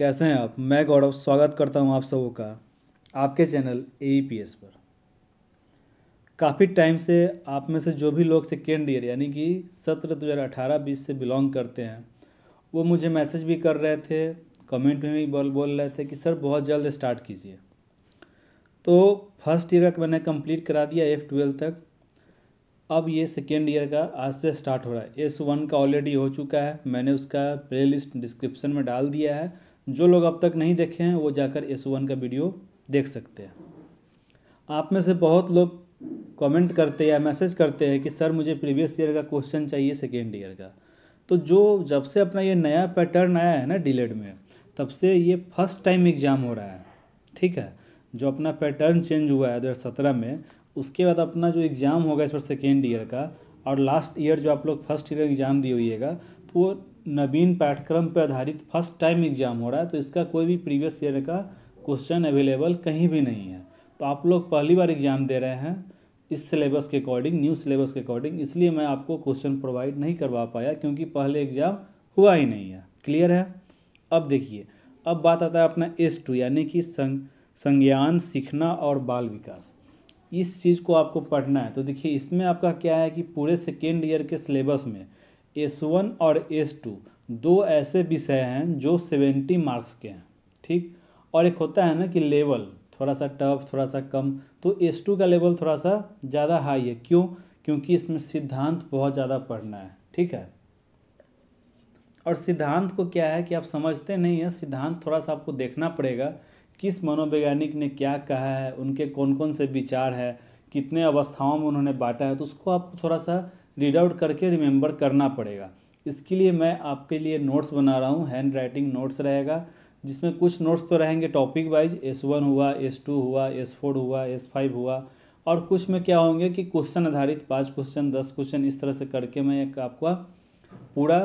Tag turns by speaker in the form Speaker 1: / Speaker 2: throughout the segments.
Speaker 1: कैसे हैं आप। मैं गौरव स्वागत करता हूं आप सबों का आपके चैनल AEPS पर। काफ़ी टाइम से आप में से जो भी लोग सेकेंड ईयर यानी कि सत्र 2018-20 से बिलोंग करते हैं वो मुझे मैसेज भी कर रहे थे, कमेंट में भी बोल रहे थे कि सर बहुत जल्द स्टार्ट कीजिए। तो फर्स्ट ईयर का मैंने कंप्लीट करा दिया F12 तक। अब ये सेकेंड ईयर का आज से स्टार्ट हो रहा है। S1 का ऑलरेडी हो चुका है, मैंने उसका प्लेलिस्ट डिस्क्रिप्शन में डाल दिया है। जो लोग अब तक नहीं देखे हैं वो जाकर S1 का वीडियो देख सकते हैं। आप में से बहुत लोग कमेंट करते या मैसेज करते हैं कि सर मुझे प्रीवियस ईयर का क्वेश्चन चाहिए सेकेंड ईयर का। तो जो जब से अपना ये नया पैटर्न आया है ना डीलेड में, तब से ये फर्स्ट टाइम एग्ज़ाम हो रहा है। ठीक है, जो अपना पैटर्न चेंज हुआ है 2017 में, उसके बाद अपना जो एग्ज़ाम होगा इस पर सेकेंड ईयर का, और लास्ट ईयर जो आप लोग फर्स्ट ईयर का एग्ज़ाम दिए होइएगा, तो वो नवीन पाठ्यक्रम पर आधारित फर्स्ट टाइम एग्ज़ाम हो रहा है। तो इसका कोई भी प्रीवियस ईयर का क्वेश्चन अवेलेबल कहीं भी नहीं है। तो आप लोग पहली बार एग्ज़ाम दे रहे हैं इस सिलेबस के अकॉर्डिंग, न्यू सिलेबस के अकॉर्डिंग, इसलिए मैं आपको क्वेश्चन प्रोवाइड नहीं करवा पाया क्योंकि पहले एग्ज़ाम हुआ ही नहीं है। क्लियर है। अब देखिए, अब बात आता है अपना S2 यानी कि संज्ञान, सीखना और बाल विकास। इस चीज़ को आपको पढ़ना है। तो देखिए इसमें आपका क्या है कि पूरे सेकेंड ईयर के सिलेबस में S1 और S2 दो ऐसे विषय हैं जो 70 मार्क्स के हैं। ठीक, और एक होता है ना कि लेवल थोड़ा सा टफ, थोड़ा सा कम। तो S2 का लेवल थोड़ा सा ज़्यादा हाई है। क्यों? क्योंकि इसमें सिद्धांत बहुत ज़्यादा पढ़ना है। ठीक है, और सिद्धांत को क्या है कि आप समझते नहीं हैं। सिद्धांत थोड़ा सा आपको देखना पड़ेगा, किस मनोवैज्ञानिक ने क्या कहा है, उनके कौन कौन से विचार है, कितने अवस्थाओं में उन्होंने बांटा है, तो उसको आपको थोड़ा सा रीड आउट करके रिमेंबर करना पड़ेगा। इसके लिए मैं आपके लिए नोट्स बना रहा हूँ, हैंड राइटिंग नोट्स रहेगा, जिसमें कुछ नोट्स तो रहेंगे टॉपिक वाइज, S1 हुआ, S2 हुआ, S4 हुआ, S5 हुआ, और कुछ में क्या होंगे कि क्वेश्चन आधारित 5 क्वेश्चन, 10 क्वेश्चन, इस तरह से करके मैं एक आपका पूरा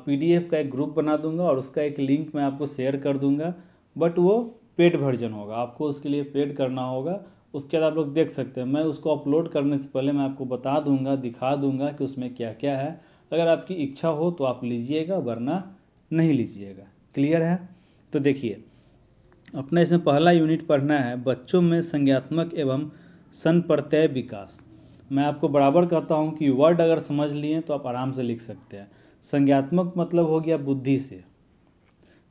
Speaker 1: PDF का एक ग्रुप बना दूंगा और उसका एक लिंक मैं आपको शेयर कर दूंगा। बट वो पेड वर्जन होगा, आपको उसके लिए पेड करना होगा। उसके बाद आप लोग देख सकते हैं। मैं उसको अपलोड करने से पहले मैं आपको बता दूंगा, दिखा दूंगा कि उसमें क्या क्या है। अगर आपकी इच्छा हो तो आप लीजिएगा, वरना नहीं लीजिएगा। क्लियर है। तो देखिए अपना इसमें पहला यूनिट पढ़ना है बच्चों में संज्ञात्मक एवं संप्रत्यय विकास। मैं आपको बराबर कहता हूँ कि वर्ड अगर समझ लिए तो आप आराम से लिख सकते हैं। संज्ञात्मक मतलब हो गया बुद्धि से,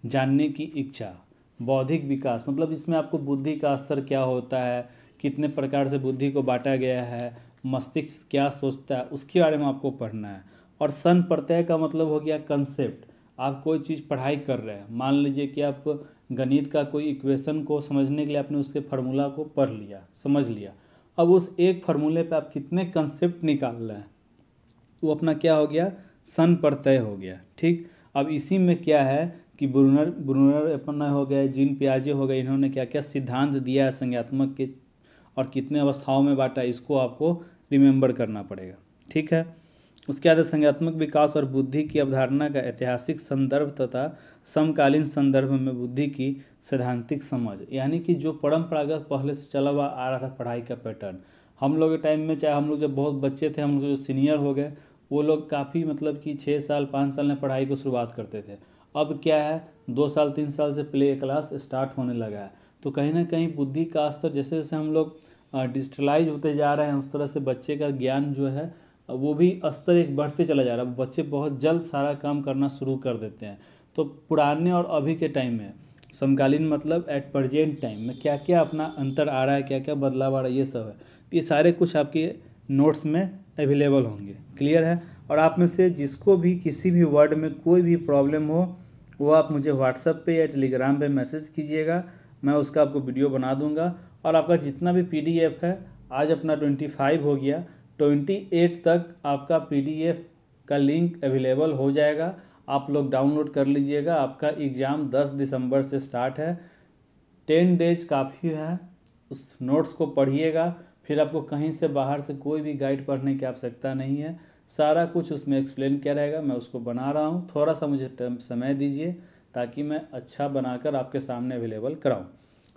Speaker 1: जानने की इच्छा। बौद्धिक विकास मतलब इसमें आपको बुद्धि का स्तर क्या होता है, कितने प्रकार से बुद्धि को बांटा गया है, मस्तिष्क क्या सोचता है, उसके बारे में आपको पढ़ना है। और संप्रत्यय का मतलब हो गया कंसेप्ट। आप कोई चीज़ पढ़ाई कर रहे हैं, मान लीजिए कि आप गणित का कोई इक्वेशन को समझने के लिए आपने उसके फार्मूला को पढ़ लिया, समझ लिया। अब उस एक फार्मूले पे आप कितने कंसेप्ट निकाल रहे हैं, वो अपना क्या हो गया, संप्रत्यय हो गया। ठीक, अब इसी में क्या है कि ब्रूनर अपना हो गया, जीन पियाजे हो गए, इन्होंने क्या क्या सिद्धांत दिया है संज्ञात्मक के और कितने अवस्थाओं में बांटा, इसको आपको रिमेंबर करना पड़ेगा। ठीक है, उसके बाद संज्ञात्मक विकास और बुद्धि की अवधारणा का ऐतिहासिक संदर्भ तथा समकालीन संदर्भ में बुद्धि की सैद्धांतिक समझ, यानी कि जो परंपरागत पहले से चला हुआ आ रहा था पढ़ाई का पैटर्न। हम लोग के टाइम में, चाहे हम लोग जब बहुत बच्चे थे, हम लोग जो सीनियर हो गए, वो लोग काफ़ी मतलब कि 6 साल 5 साल में पढ़ाई को शुरुआत करते थे। अब क्या है, 2 साल 3 साल से प्ले क्लास स्टार्ट होने लगा है। तो कहीं ना कहीं बुद्धि का स्तर जैसे जैसे हम लोग डिजिटलाइज होते जा रहे हैं, उस तरह से बच्चे का ज्ञान जो है वो भी स्तर एक बढ़ते चला जा रहा है। बच्चे बहुत जल्द सारा काम करना शुरू कर देते हैं। तो पुराने और अभी के टाइम में, समकालीन मतलब एट प्रेजेंट टाइम में क्या क्या अपना अंतर आ रहा है, क्या क्या बदलाव आ रहा है, ये सब है। ये सारे कुछ आपके नोट्स में अवेलेबल होंगे। क्लियर है। और आप में से जिसको भी किसी भी वर्ड में कोई भी प्रॉब्लम हो, वो आप मुझे व्हाट्सएप पे या टेलीग्राम पे मैसेज कीजिएगा, मैं उसका आपको वीडियो बना दूंगा। और आपका जितना भी PDF है, आज अपना 25 हो गया, 28 तक आपका PDF का लिंक अवेलेबल हो जाएगा। आप लोग डाउनलोड कर लीजिएगा। आपका एग्ज़ाम 10 दिसंबर से स्टार्ट है। 10 डेज काफ़ी है। उस नोट्स को पढ़िएगा, फिर आपको कहीं से बाहर से कोई भी गाइड पढ़ने की आवश्यकता नहीं है। सारा कुछ उसमें एक्सप्लेन किया रहेगा। मैं उसको बना रहा हूँ, थोड़ा सा मुझे समय दीजिए ताकि मैं अच्छा बनाकर आपके सामने अवेलेबल कराऊँ।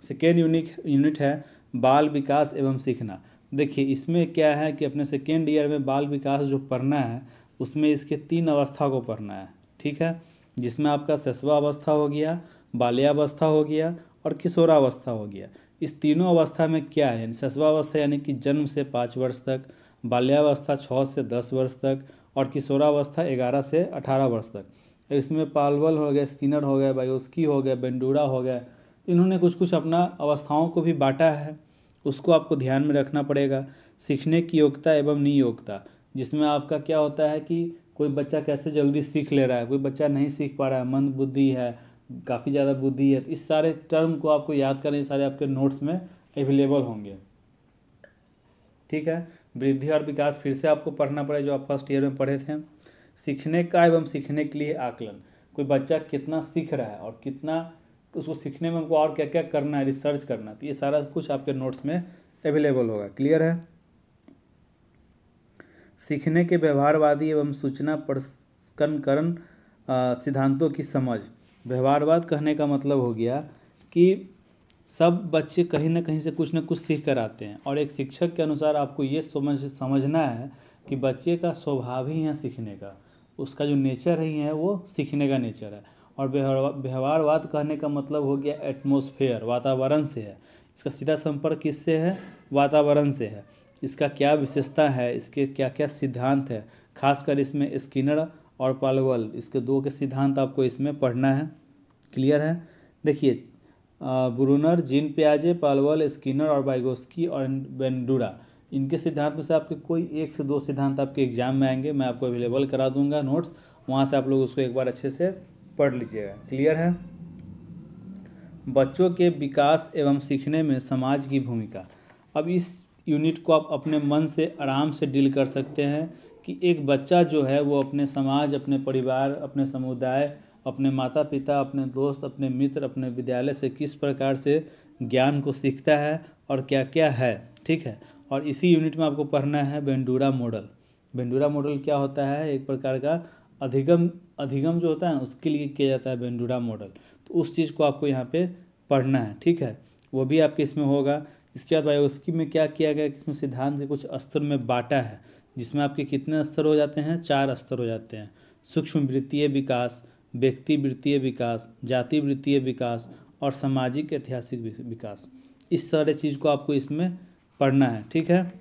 Speaker 1: सेकेंड यूनिट है बाल विकास एवं सीखना। देखिए इसमें क्या है कि अपने सेकेंड ईयर में बाल विकास जो पढ़ना है, उसमें इसके 3 अवस्था को पढ़ना है। ठीक है, जिसमें आपका शिशु अवस्था हो गया, बाल्यावस्था हो गया और किशोरावस्था हो गया। इस तीनों अवस्था में क्या है, शिशुवावस्था यानी कि जन्म से 5 वर्ष तक, बाल्यावस्था 6 से 10 वर्ष तक और किशोरावस्था 11 से 18 वर्ष तक। तो इसमें पाल्वल हो गया, स्किनर हो गया, बायोस्की हो गया, बेंडूरा हो गया, इन्होंने कुछ कुछ अपना अवस्थाओं को भी बांटा है, उसको आपको ध्यान में रखना पड़ेगा। सीखने की योग्यता एवं नियोग्यता, जिसमें आपका क्या होता है कि कोई बच्चा कैसे जल्दी सीख ले रहा है, कोई बच्चा नहीं सीख पा रहा है, मंद बुद्धि है, काफ़ी ज़्यादा बुद्धि है, तो इस सारे टर्म को आपको याद करने, सारे आपके नोट्स में अवेलेबल होंगे। ठीक है। वृद्धि और विकास फिर से आपको पढ़ना पड़ेगा, जो आप फर्स्ट ईयर में पढ़े थे। सीखने का एवं सीखने के लिए आकलन, कोई बच्चा कितना सीख रहा है और कितना उसको सीखने में हमको और क्या क्या करना है, रिसर्च करना, तो ये सारा कुछ आपके नोट्स में अवेलेबल होगा। क्लियर है। सीखने के व्यवहारवादी एवं सूचना प्रसंस्करण सिद्धांतों की समझ। व्यवहारवाद कहने का मतलब हो गया कि सब बच्चे कहीं ना कहीं से कुछ ना कुछ सीख कर आते हैं, और एक शिक्षक के अनुसार आपको ये समझना है कि बच्चे का स्वभाव ही है सीखने का, उसका जो नेचर ही है वो सीखने का नेचर है। और व्यवहारवाद कहने का मतलब हो गया एटमॉस्फेयर, वातावरण से है, इसका सीधा संपर्क किससे है, वातावरण से है। इसका क्या विशेषता है, इसके क्या क्या सिद्धांत है, खासकर इसमें स्किनर और पाल्वल, इसके दो के सिद्धांत आपको इसमें पढ़ना है। क्लियर है। देखिए ब्रूनर, जीन पियाजे, पाल्वल, स्किनर और वाइगोस्की और बेंडूरा, इनके सिद्धांत में से आपके कोई 1 से 2 सिद्धांत आपके एग्जाम में आएंगे, मैं आपको अवेलेबल करा दूंगा नोट्स, वहाँ से आप लोग उसको एक बार अच्छे से पढ़ लीजिएगा। क्लियर है। बच्चों के विकास एवं सीखने में समाज की भूमिका। अब इस यूनिट को आप अपने मन से आराम से डील कर सकते हैं कि एक बच्चा जो है वो अपने समाज, अपने परिवार, अपने समुदाय, अपने माता पिता, अपने दोस्त, अपने मित्र, अपने विद्यालय से किस प्रकार से ज्ञान को सीखता है और क्या क्या है। ठीक है। और इसी यूनिट में आपको पढ़ना है बेंडूरा मॉडल। बेंडूरा मॉडल क्या होता है, एक प्रकार का अधिगम जो होता है ना, उसके लिए किया जाता है बेंडूरा मॉडल, तो उस चीज़ को आपको यहाँ पे पढ़ना है। ठीक है, वो भी आपके इसमें होगा। इसके बाद बायोस्की में क्या किया गया कि इसमें सिद्धांत के कुछ स्तर में बांटा है, जिसमें आपके कितने स्तर हो जाते हैं, 4 स्तर हो जाते हैं। सूक्ष्म वृत्तीय विकास, व्यक्ति वृत्तीय विकास, जाति वृत्तीय विकास और सामाजिक ऐतिहासिक विकास। इस सारे चीज़ को आपको इसमें पढ़ना है। ठीक है।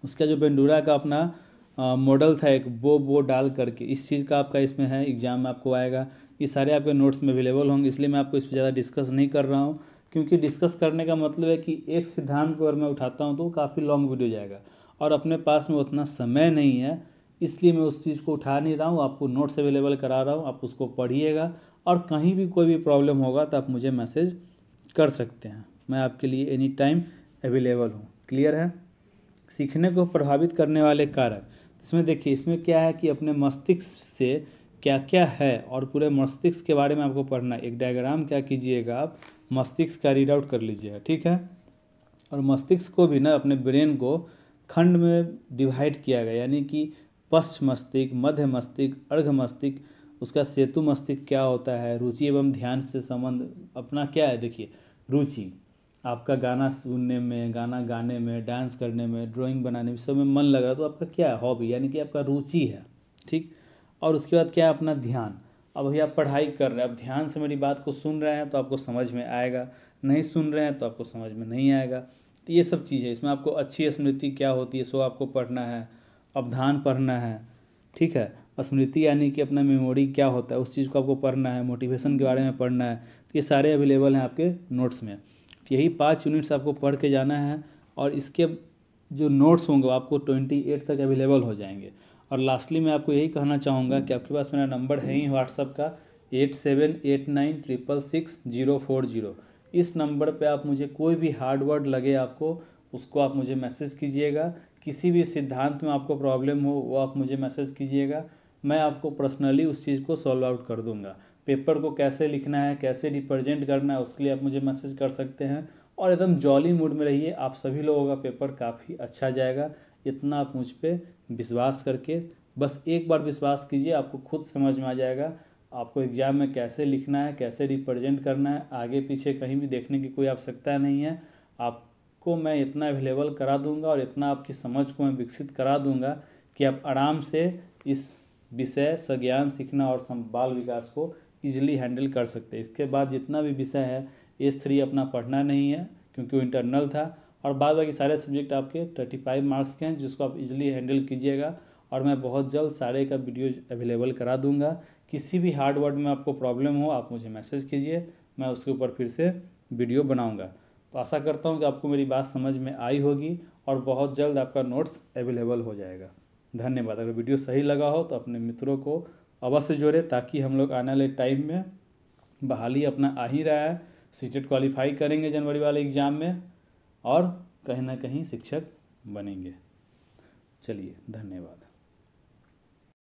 Speaker 1: उसका जो बेंडूरा का अपना मॉडल था एक वो डाल करके, इस चीज़ का आपका इसमें है, एग्जाम में आपको आएगा। ये सारे आपके नोट्स में अवेलेबल होंगे, इसलिए मैं आपको इस पर ज़्यादा डिस्कस नहीं कर रहा हूँ, क्योंकि डिस्कस करने का मतलब है कि एक सिद्धांत को अगर मैं उठाता हूँ तो वो काफ़ी लॉन्ग वीडियो जाएगा, और अपने पास में उतना समय नहीं है, इसलिए मैं उस चीज़ को उठा नहीं रहा हूँ, आपको नोट्स अवेलेबल करा रहा हूँ, आप उसको पढ़िएगा, और कहीं भी कोई भी प्रॉब्लम होगा तो आप मुझे मैसेज कर सकते हैं, मैं आपके लिए एनी टाइम अवेलेबल हूँ। क्लियर है। सीखने को प्रभावित करने वाले कारक, इसमें देखिए, इसमें क्या है कि अपने मस्तिष्क से क्या क्या है, और पूरे मस्तिष्क के बारे में आपको पढ़ना है। एक डायग्राम क्या कीजिएगा, आप मस्तिष्क का रीड आउट कर लीजिएगा। ठीक है। और मस्तिष्क को भी ना, अपने ब्रेन को खंड में डिवाइड किया गया, यानी कि पश्च मस्तिष्क, मध्य मस्तिष्क, अर्घ मस्तिष्क, उसका सेतु मस्तिष्क क्या होता है, रुचि एवं ध्यान से संबंध अपना क्या है। देखिए, रुचि आपका गाना सुनने में, गाना गाने में, डांस करने में, ड्राइंग बनाने में, सब में मन लग रहा है, तो आपका क्या है, हॉबी, यानी कि आपका रुचि है। ठीक। और उसके बाद क्या है, अपना ध्यान। अब अभी आप पढ़ाई कर रहे हैं, अब ध्यान से मेरी बात को सुन रहे हैं तो आपको समझ में आएगा, नहीं सुन रहे हैं तो आपको समझ में नहीं आएगा। तो ये सब चीज़ें, इसमें आपको अच्छी स्मृति क्या होती है सो आपको पढ़ना है, अवधान पढ़ना है। ठीक है। स्मृति यानी कि अपना मेमोरी क्या होता है, उस चीज़ को आपको पढ़ना है, मोटिवेशन के बारे में पढ़ना है। तो ये सारे अवेलेबल हैं आपके नोट्स में। यही 5 यूनिट्स आपको पढ़ के जाना है, और इसके जो नोट्स होंगे वो आपको 28 तक अवेलेबल हो जाएंगे। और लास्टली मैं आपको यही कहना चाहूँगा कि आपके पास मेरा नंबर है ही व्हाट्सअप का 8789666040। इस नंबर पे आप मुझे कोई भी हार्ड वर्ड लगे आपको, उसको आप मुझे मैसेज कीजिएगा। किसी भी सिद्धांत में आपको प्रॉब्लम हो वो आप मुझे मैसेज कीजिएगा, मैं आपको पर्सनली उस चीज़ को सॉल्व आउट कर दूंगा। पेपर को कैसे लिखना है, कैसे रिप्रेजेंट करना है, उसके लिए आप मुझे मैसेज कर सकते हैं। और एकदम जॉली मूड में रहिए, आप सभी लोगों का पेपर काफ़ी अच्छा जाएगा, इतना आप मुझ पर विश्वास करके, बस एक बार विश्वास कीजिए, आपको खुद समझ में आ जाएगा आपको एग्ज़ाम में कैसे लिखना है, कैसे रिप्रेजेंट करना है। आगे पीछे कहीं भी देखने की कोई आवश्यकता नहीं है, आपको मैं इतना अवेलेबल करा दूंगा और इतना आपकी समझ को मैं विकसित करा दूंगा कि आप आराम से इस विषय संज्ञान सीखना और बाल विकास को ईजिली हैंडल कर सकते हैं। इसके बाद जितना भी विषय है S3 अपना पढ़ना नहीं है, क्योंकि वो इंटरनल था, और बाद बाकी सारे सब्जेक्ट आपके 35 मार्क्स के हैं, जिसको आप इजीली हैंडल कीजिएगा। और मैं बहुत जल्द सारे का वीडियो अवेलेबल करा दूंगा। किसी भी हार्ड वर्ड में आपको प्रॉब्लम हो आप मुझे मैसेज कीजिए, मैं उसके ऊपर फिर से वीडियो बनाऊंगा। तो आशा करता हूँ कि आपको मेरी बात समझ में आई होगी और बहुत जल्द आपका नोट्स अवेलेबल हो जाएगा। धन्यवाद। अगर वीडियो सही लगा हो तो अपने मित्रों को अवश्य जोड़े, ताकि हम लोग आने वाले टाइम में, बहाली अपना आ ही रहा है, सीटेट क्वालिफाई करेंगे जनवरी वाले एग्ज़ाम में और कहीं ना कहीं शिक्षक बनेंगे। चलिए, धन्यवाद।